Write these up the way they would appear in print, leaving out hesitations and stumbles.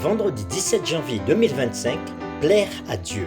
Vendredi 17 janvier 2025, plaire à Dieu.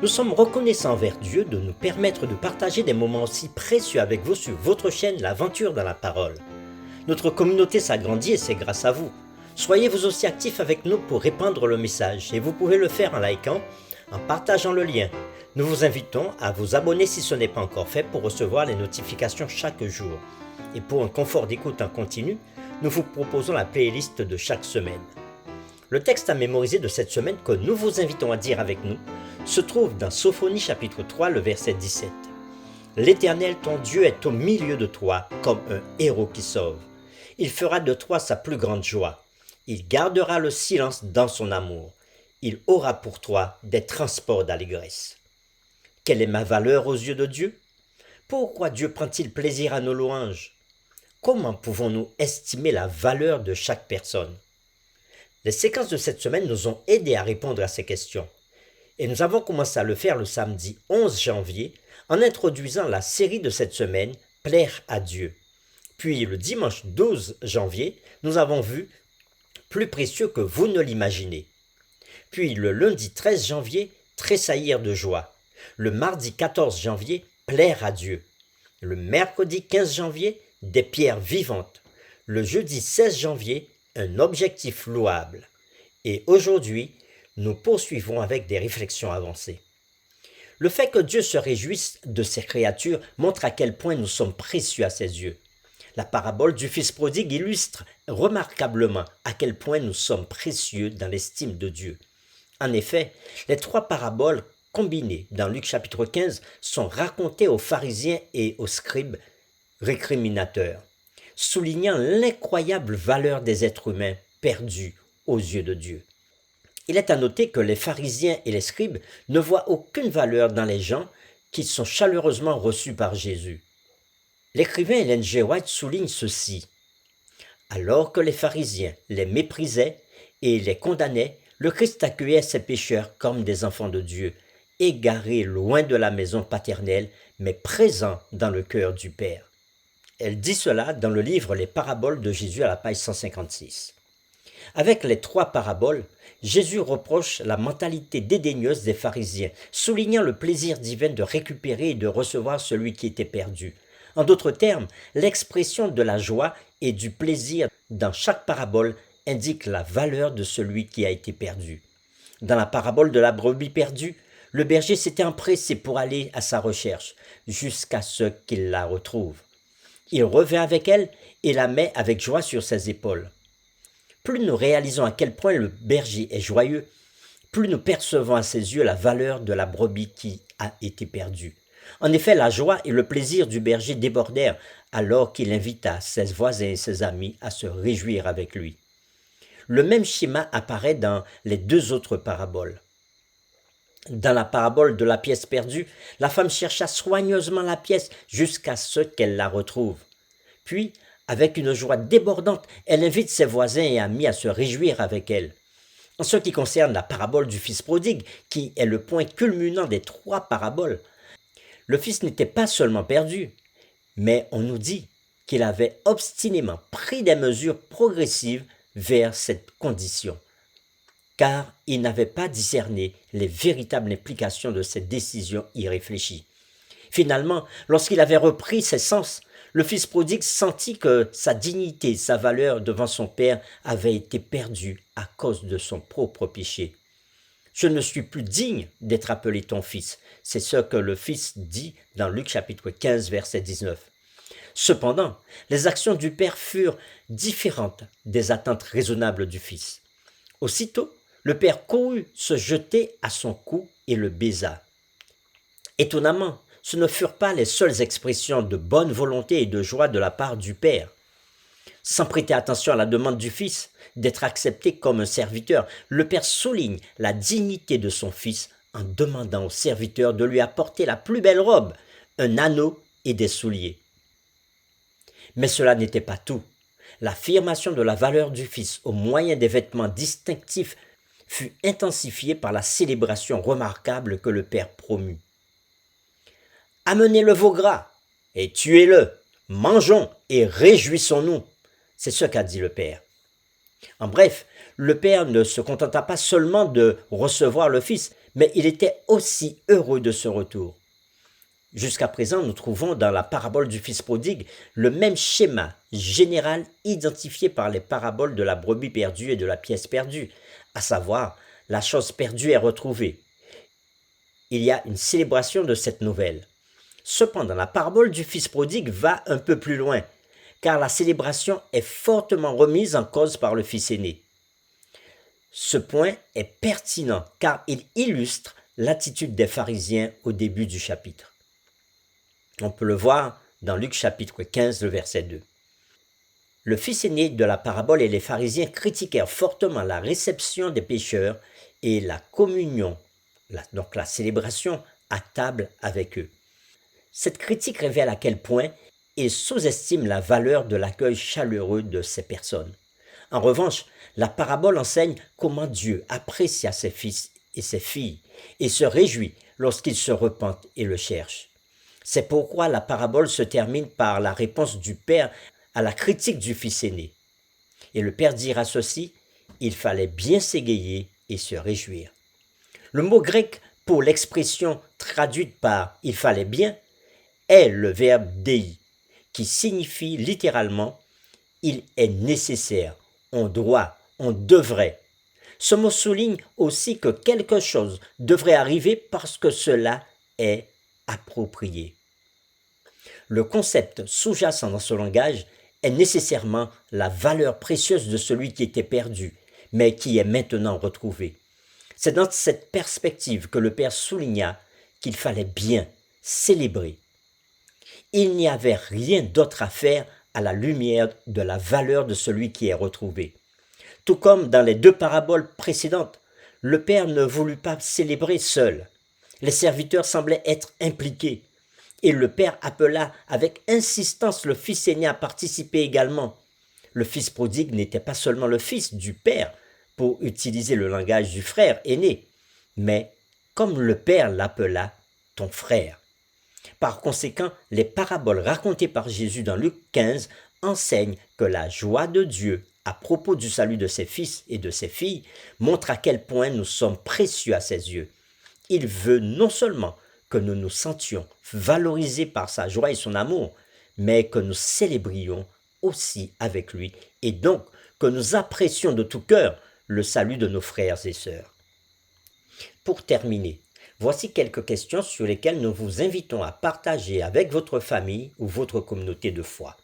Nous sommes reconnaissants envers Dieu de nous permettre de partager des moments aussi précieux avec vous sur votre chaîne L'Aventure dans la Parole. Notre communauté s'agrandit et c'est grâce à vous. Soyez vous aussi actifs avec nous pour répandre le message et vous pouvez le faire en likant, en partageant le lien. Nous vous invitons à vous abonner si ce n'est pas encore fait pour recevoir les notifications chaque jour. Et pour un confort d'écoute en continu, nous vous proposons la playlist de chaque semaine. Le texte à mémoriser de cette semaine que nous vous invitons à dire avec nous se trouve dans Sophonie chapitre 3, le verset 17. L'Éternel ton Dieu est au milieu de toi comme un héros qui sauve. Il fera de toi sa plus grande joie. Il gardera le silence dans son amour. Il aura pour toi des transports d'allégresse. Quelle est ma valeur aux yeux de Dieu? Pourquoi Dieu prend-il plaisir à nos louanges? Comment pouvons-nous estimer la valeur de chaque personne? Les séquences de cette semaine nous ont aidés à répondre à ces questions. Et nous avons commencé à le faire le samedi 11 janvier en introduisant la série de cette semaine, Plaire à Dieu. Puis le dimanche 12 janvier, nous avons vu Plus précieux que vous ne l'imaginez. Puis le lundi 13 janvier, Tressaillir de joie. Le mardi 14 janvier, Plaire à Dieu. Le mercredi 15 janvier, Des pierres vivantes. Le jeudi 16 janvier, Un objectif louable. Et aujourd'hui, nous poursuivons avec des réflexions avancées. Le fait que Dieu se réjouisse de ses créatures montre à quel point nous sommes précieux à ses yeux. La parabole du Fils prodigue illustre remarquablement à quel point nous sommes précieux dans l'estime de Dieu. En effet, les trois paraboles combinées dans Luc chapitre 15 sont racontées aux pharisiens et aux scribes récriminateurs, soulignant l'incroyable valeur des êtres humains perdus aux yeux de Dieu. Il est à noter que les pharisiens et les scribes ne voient aucune valeur dans les gens qui sont chaleureusement reçus par Jésus. L'écrivain Ellen G. White souligne ceci. Alors que les pharisiens les méprisaient et les condamnaient, le Christ accueillait ces pécheurs comme des enfants de Dieu, égarés loin de la maison paternelle, mais présents dans le cœur du Père. Elle dit cela dans le livre Les paraboles de Jésus à la page 156. Avec les trois paraboles, Jésus reproche la mentalité dédaigneuse des pharisiens, soulignant le plaisir divin de récupérer et de recevoir celui qui était perdu. En d'autres termes, l'expression de la joie et du plaisir dans chaque parabole indique la valeur de celui qui a été perdu. Dans la parabole de la brebis perdue, le berger s'était empressé pour aller à sa recherche, jusqu'à ce qu'il la retrouve. Il revient avec elle et la met avec joie sur ses épaules. Plus nous réalisons à quel point le berger est joyeux, plus nous percevons à ses yeux la valeur de la brebis qui a été perdue. En effet, la joie et le plaisir du berger débordèrent alors qu'il invita ses voisins et ses amis à se réjouir avec lui. Le même schéma apparaît dans les deux autres paraboles. Dans la parabole de la pièce perdue, la femme chercha soigneusement la pièce jusqu'à ce qu'elle la retrouve. Puis, avec une joie débordante, elle invite ses voisins et amis à se réjouir avec elle. En ce qui concerne la parabole du Fils prodigue, qui est le point culminant des trois paraboles, le Fils n'était pas seulement perdu, mais on nous dit qu'il avait obstinément pris des mesures progressives vers cette condition, car il n'avait pas discerné les véritables implications de cette décision irréfléchie. Finalement, lorsqu'il avait repris ses sens, le Fils prodigue sentit que sa dignité, sa valeur devant son Père avaient été perdues à cause de son propre péché. « Je ne suis plus digne d'être appelé ton fils », c'est ce que le Fils dit dans Luc chapitre 15, verset 19. Cependant, les actions du Père furent différentes des attentes raisonnables du Fils. Aussitôt, le Père courut se jeter à son cou et le baisa. Étonnamment, ce ne furent pas les seules expressions de bonne volonté et de joie de la part du Père. Sans prêter attention à la demande du Fils d'être accepté comme un serviteur, le Père souligne la dignité de son Fils en demandant au serviteur de lui apporter la plus belle robe, un anneau et des souliers. Mais cela n'était pas tout. L'affirmation de la valeur du Fils au moyen des vêtements distinctifs fut intensifiée par la célébration remarquable que le Père promut. Amenez le veau gras et tuez-le, mangeons et réjouissons-nous. C'est ce qu'a dit le Père. En bref, le Père ne se contenta pas seulement de recevoir le Fils, mais il était aussi heureux de ce retour. Jusqu'à présent, nous trouvons dans la parabole du Fils prodigue le même schéma général identifié par les paraboles de la brebis perdue et de la pièce perdue, à savoir, la chose perdue est retrouvée. Il y a une célébration de cette nouvelle. Cependant, la parabole du Fils prodigue va un peu plus loin, car la célébration est fortement remise en cause par le Fils aîné. Ce point est pertinent car il illustre l'attitude des pharisiens au début du chapitre. On peut le voir dans Luc chapitre 15, le verset 2. Le fils aîné de la parabole et les pharisiens critiquèrent fortement la réception des pécheurs et la communion, donc la célébration à table avec eux. Cette critique révèle à quel point ils sous-estiment la valeur de l'accueil chaleureux de ces personnes. En revanche, la parabole enseigne comment Dieu apprécie ses fils et ses filles et se réjouit lorsqu'ils se repentent et le cherchent. C'est pourquoi la parabole se termine par la réponse du Père à la critique du fils aîné. Et le Père dira ceci, il fallait bien s'égayer et se réjouir. Le mot grec pour l'expression traduite par « il fallait bien » est le verbe « dei » qui signifie littéralement « il est nécessaire », on doit, on devrait. Ce mot souligne aussi que quelque chose devrait arriver parce que cela est approprié. Le concept sous-jacent dans ce langage est nécessairement la valeur précieuse de celui qui était perdu, mais qui est maintenant retrouvé. C'est dans cette perspective que le Père souligna qu'il fallait bien célébrer. Il n'y avait rien d'autre à faire à la lumière de la valeur de celui qui est retrouvé. Tout comme dans les deux paraboles précédentes, le Père ne voulut pas célébrer seul. Les serviteurs semblaient être impliqués. Et le Père appela avec insistance le fils aîné à participer également. Le fils prodigue n'était pas seulement le fils du Père, pour utiliser le langage du frère aîné, mais comme le Père l'appela, ton frère. Par conséquent, les paraboles racontées par Jésus dans Luc 15 enseignent que la joie de Dieu à propos du salut de ses fils et de ses filles montre à quel point nous sommes précieux à ses yeux. Il veut non seulement que nous nous sentions valorisés par sa joie et son amour, mais que nous célébrions aussi avec lui et donc que nous apprécions de tout cœur le salut de nos frères et sœurs. Pour terminer, voici quelques questions sur lesquelles nous vous invitons à partager avec votre famille ou votre communauté de foi.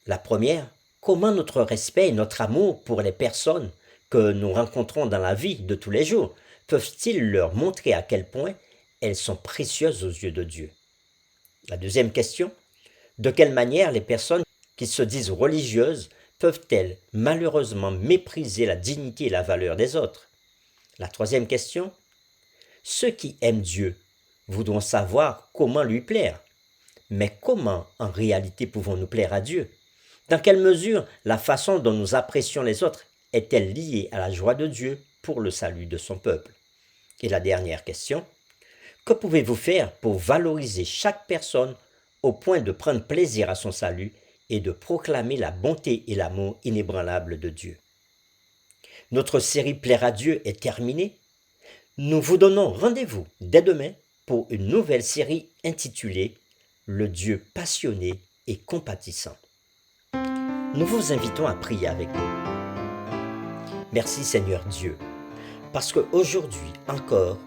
La première, comment notre respect et notre amour pour les personnes que nous rencontrons dans la vie de tous les jours peuvent-ils leur montrer à quel point elles sont précieuses aux yeux de Dieu? La deuxième question, de quelle manière les personnes qui se disent religieuses peuvent-elles malheureusement mépriser la dignité et la valeur des autres? La troisième question, ceux qui aiment Dieu voudront savoir comment lui plaire. Mais comment en réalité pouvons-nous plaire à Dieu? Dans quelle mesure la façon dont nous apprécions les autres est-elle liée à la joie de Dieu pour le salut de son peuple? Et la dernière question, que pouvez-vous faire pour valoriser chaque personne au point de prendre plaisir à son salut et de proclamer la bonté et l'amour inébranlable de Dieu? Notre série Plaire à Dieu est terminée. Nous vous donnons rendez-vous dès demain pour une nouvelle série intitulée « Le Dieu passionné et compatissant ». Nous vous invitons à prier avec nous. Merci Seigneur Dieu, parce qu'aujourd'hui encore,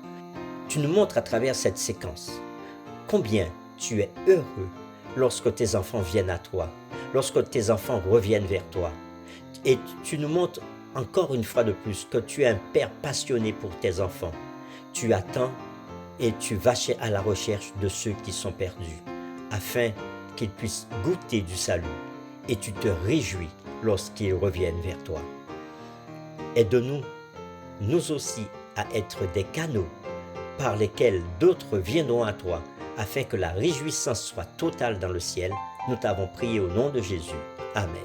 tu nous montres à travers cette séquence combien tu es heureux lorsque tes enfants viennent à toi, lorsque tes enfants reviennent vers toi. Et tu nous montres encore une fois de plus que tu es un père passionné pour tes enfants. Tu attends et tu vas à la recherche de ceux qui sont perdus, afin qu'ils puissent goûter du salut. Et tu te réjouis lorsqu'ils reviennent vers toi. Aide-nous, nous aussi, à être des canaux par lesquels d'autres viendront à toi, afin que la réjouissance soit totale dans le ciel. Nous t'avons prié au nom de Jésus. Amen.